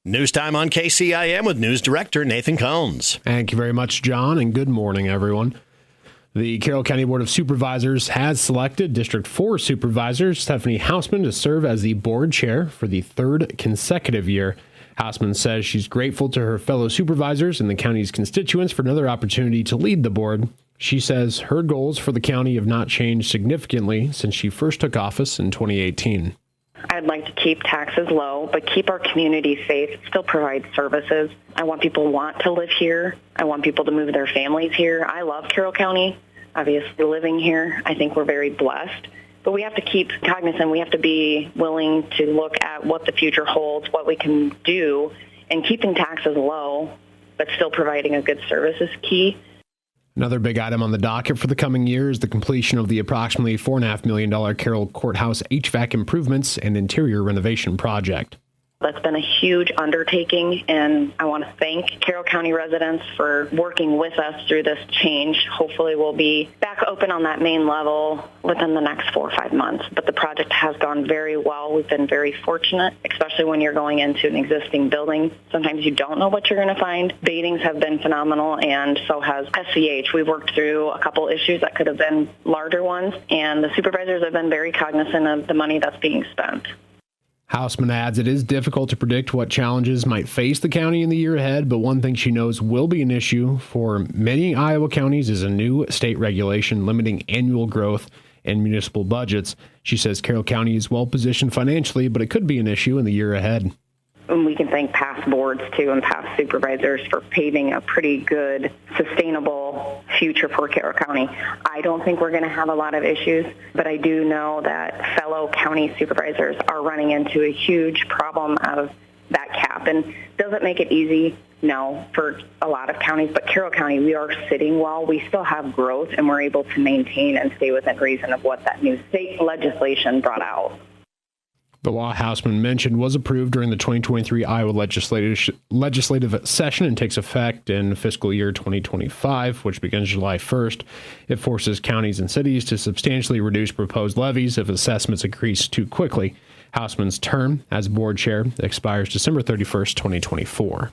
News time on KCIM with News Director Nathan Cones. Thank you very much, John, and good morning, everyone. The Carroll County Board of Supervisors has selected District 4 Supervisor Stephanie Hausman to serve as the board chair for the third consecutive year. Hausman says she's grateful to her fellow supervisors and the county's constituents for another opportunity to lead the board. She says her goals for the county have not changed significantly since she first took office in 2018. I'd like to keep taxes low, but keep our community safe, still provide services. I want people to want to live here. I want people to move their families here. I love Carroll County. Obviously, living here, I think we're very blessed. But we have to keep cognizant. We have to be willing to look at what the future holds, what we can do, and keeping taxes low, but still providing a good service is key. Another big item on the docket for the coming year is the completion of the approximately $4.5 million Carroll Courthouse HVAC improvements and interior renovation project. That's been a huge undertaking, and I want to thank Carroll County residents for working with us through this change. Hopefully we'll be back open on that main level within the next 4 or 5 months. But the project has gone very well. We've been very fortunate, especially when you're going into an existing building. Sometimes you don't know what you're going to find. Batings have been phenomenal, and so has SCH. We've worked through a couple issues that could have been larger ones, and the supervisors have been very cognizant of the money that's being spent. Hausman adds it is difficult to predict what challenges might face the county in the year ahead, but one thing she knows will be an issue for many Iowa counties is a new state regulation limiting annual growth in municipal budgets. She says Carroll County is well positioned financially, but it could be an issue in the year ahead. And we can thank past boards, too, and past supervisors for paving a pretty good, sustainable future for Carroll County. I don't think we're going to have a lot of issues, but I do know that fellow county supervisors are running into a huge problem of that cap. And does it make it easy? No, for a lot of counties. But Carroll County, we are sitting well. We still have growth, and we're able to maintain and stay within reason of what that new state legislation brought out. The law Hausman mentioned was approved during the 2023 Iowa legislative session and takes effect in fiscal year 2025, which begins July 1st. It forces counties and cities to substantially reduce proposed levies if assessments increase too quickly. Hausman's term as board chair expires December 31st, 2024.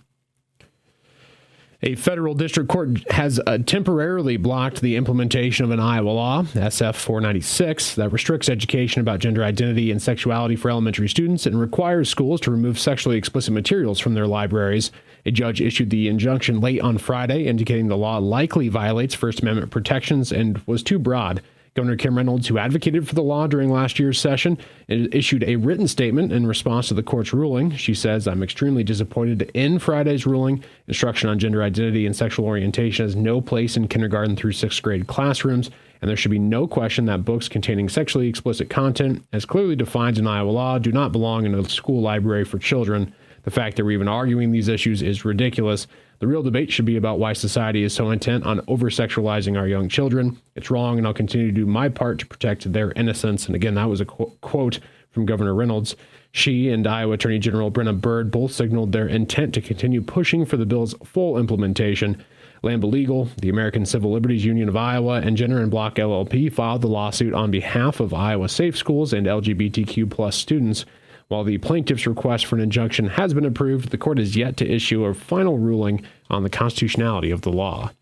A federal district court has temporarily blocked the implementation of an Iowa law, SF 496, that restricts education about gender identity and sexuality for elementary students and requires schools to remove sexually explicit materials from their libraries. A judge issued the injunction late on Friday, indicating the law likely violates First Amendment protections and was too broad. Governor Kim Reynolds, who advocated for the law during last year's session, issued a written statement in response to the court's ruling. She says, "I'm extremely disappointed to end Friday's ruling. Instruction on gender identity and sexual orientation has no place in kindergarten through 6th grade classrooms, and there should be no question that books containing sexually explicit content, as clearly defined in Iowa law, do not belong in a school library for children. The fact that we're even arguing these issues is ridiculous. The real debate should be about why society is so intent on over-sexualizing our young children. It's wrong, and I'll continue to do my part to protect their innocence." And again, that was a quote from Governor Reynolds. She and Iowa Attorney General Brenna Bird both signaled their intent to continue pushing for the bill's full implementation. Lamba Legal, the American Civil Liberties Union of Iowa, and Jenner and Block LLP filed the lawsuit on behalf of Iowa Safe Schools and LGBTQ+ students. While the plaintiff's request for an injunction has been approved, the court is yet to issue a final ruling on the constitutionality of the law.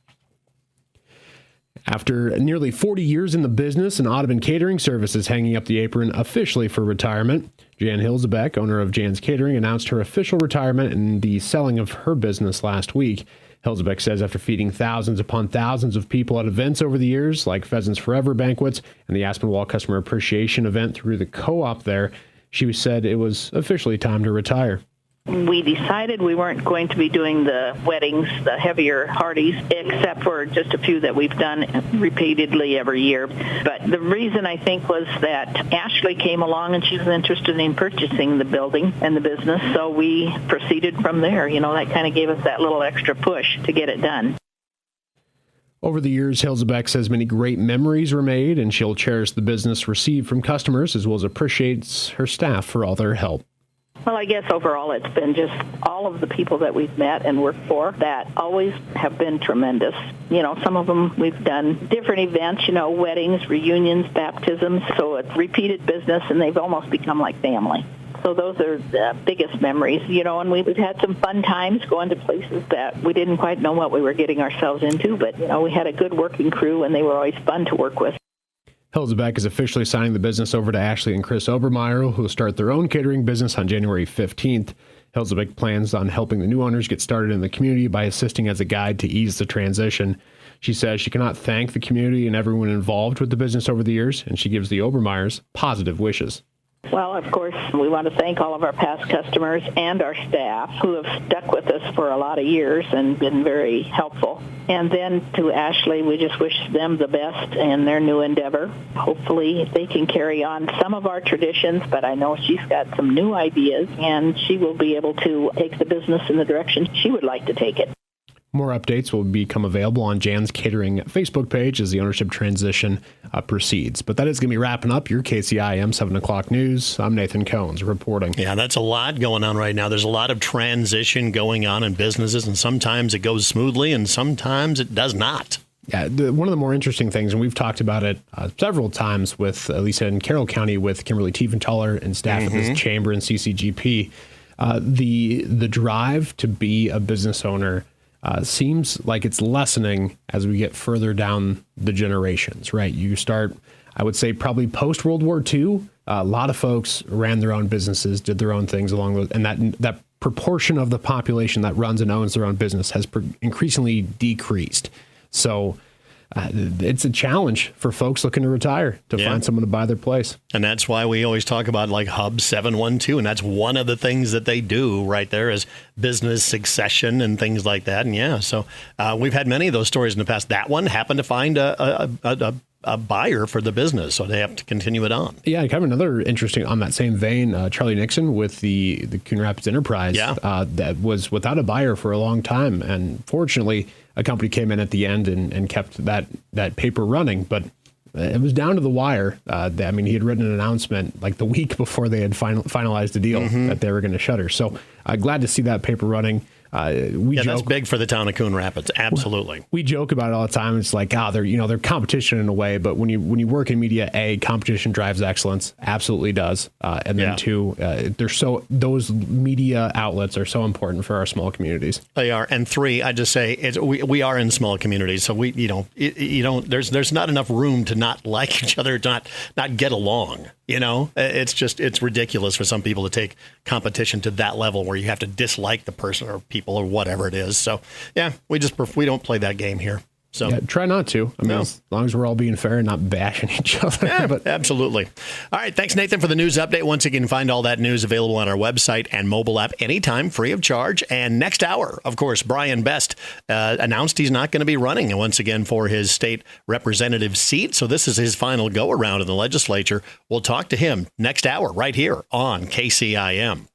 After nearly 40 years in the business, an Audubon Catering Service is hanging up the apron officially for retirement. Jan Hilzebeck, owner of Jan's Catering, announced her official retirement and the selling of her business last week. Hilzebeck says after feeding thousands upon thousands of people at events over the years, like Pheasants Forever banquets and the Aspenwall Customer Appreciation event through the co-op there, she said it was officially time to retire. We decided we weren't going to be doing the weddings, the heavier parties, except for just a few that we've done repeatedly every year. But the reason, I think, was that Ashley came along and she was interested in purchasing the building and the business, so we proceeded from there. You know, that kind of gave us that little extra push to get it done. Over the years, Hilzebeck says many great memories were made, and she'll cherish the business received from customers as well as appreciates her staff for all their help. Well, I guess overall it's been just all of the people that we've met and worked for that always have been tremendous. You know, some of them we've done different events, you know, weddings, reunions, baptisms, so it's repeated business, and they've almost become like family. So those are the biggest memories, and we've had some fun times going to places that we didn't quite know what we were getting ourselves into, but, we had a good working crew, and they were always fun to work with. Hilzebeck is officially signing the business over to Ashley and Chris Obermeyer, who will start their own catering business on January 15th. Hilzebeck plans on helping the new owners get started in the community by assisting as a guide to ease the transition. She says she cannot thank the community and everyone involved with the business over the years, and she gives the Obermeyers positive wishes. Well, of course, we want to thank all of our past customers and our staff who have stuck with us for a lot of years and been very helpful. And then to Ashley, we just wish them the best in their new endeavor. Hopefully they can carry on some of our traditions, but I know she's got some new ideas, and she will be able to take the business in the direction she would like to take it. More updates will become available on Jan's Catering Facebook page as the ownership transition proceeds. But that is going to be wrapping up your KCIM 7 o'clock news. I'm Nathan Cones reporting. Yeah, that's a lot going on right now. There's a lot of transition going on in businesses, and sometimes it goes smoothly and sometimes it does not. Yeah, one of the more interesting things, and we've talked about it several times with Lisa in Carroll County with Kimberly Tiefenthaler and staff of this chamber and CCGP, the drive to be a business owner seems like it's lessening as we get further down the generations, right? You start, I would say, probably post-World War II. A lot of folks ran their own businesses, did their own things along those, and that proportion of the population that runs and owns their own business has increasingly decreased. So it's a challenge for folks looking to retire to find someone to buy their place. And that's why we always talk about like Hub 712. And that's one of the things that they do right there is business succession and things like that. And so we've had many of those stories in the past. That one happened to find a buyer for the business, so they have to continue it on. Yeah, kind of another interesting, on that same vein, Charlie Nixon with the Coon Rapids Enterprise that was without a buyer for a long time. And fortunately, a company came in at the end and kept that paper running, but it was down to the wire. I mean, he had written an announcement like the week before they had finalized the deal that they were going to shutter. So glad to see that paper running. That's big for the town of Coon Rapids. Absolutely. We joke about it all the time. It's like, they're competition in a way, but when you work in media, competition drives excellence. Absolutely does. And then two, those media outlets are so important for our small communities. They are. And three, I just say we are in small communities, so there's not enough room to not like each other, to not get along. It's ridiculous for some people to take competition to that level where you have to dislike the person or people or whatever it is. So, we don't play that game here. So try not to. I mean, as long as we're all being fair and not bashing each other. Yeah, but absolutely. All right. Thanks, Nathan, for the news update. Once again, find all that news available on our website and mobile app anytime, free of charge. And next hour, of course, Brian Best announced he's not going to be running once again for his state representative seat. So this is his final go around in the legislature. We'll talk to him next hour right here on KCIM.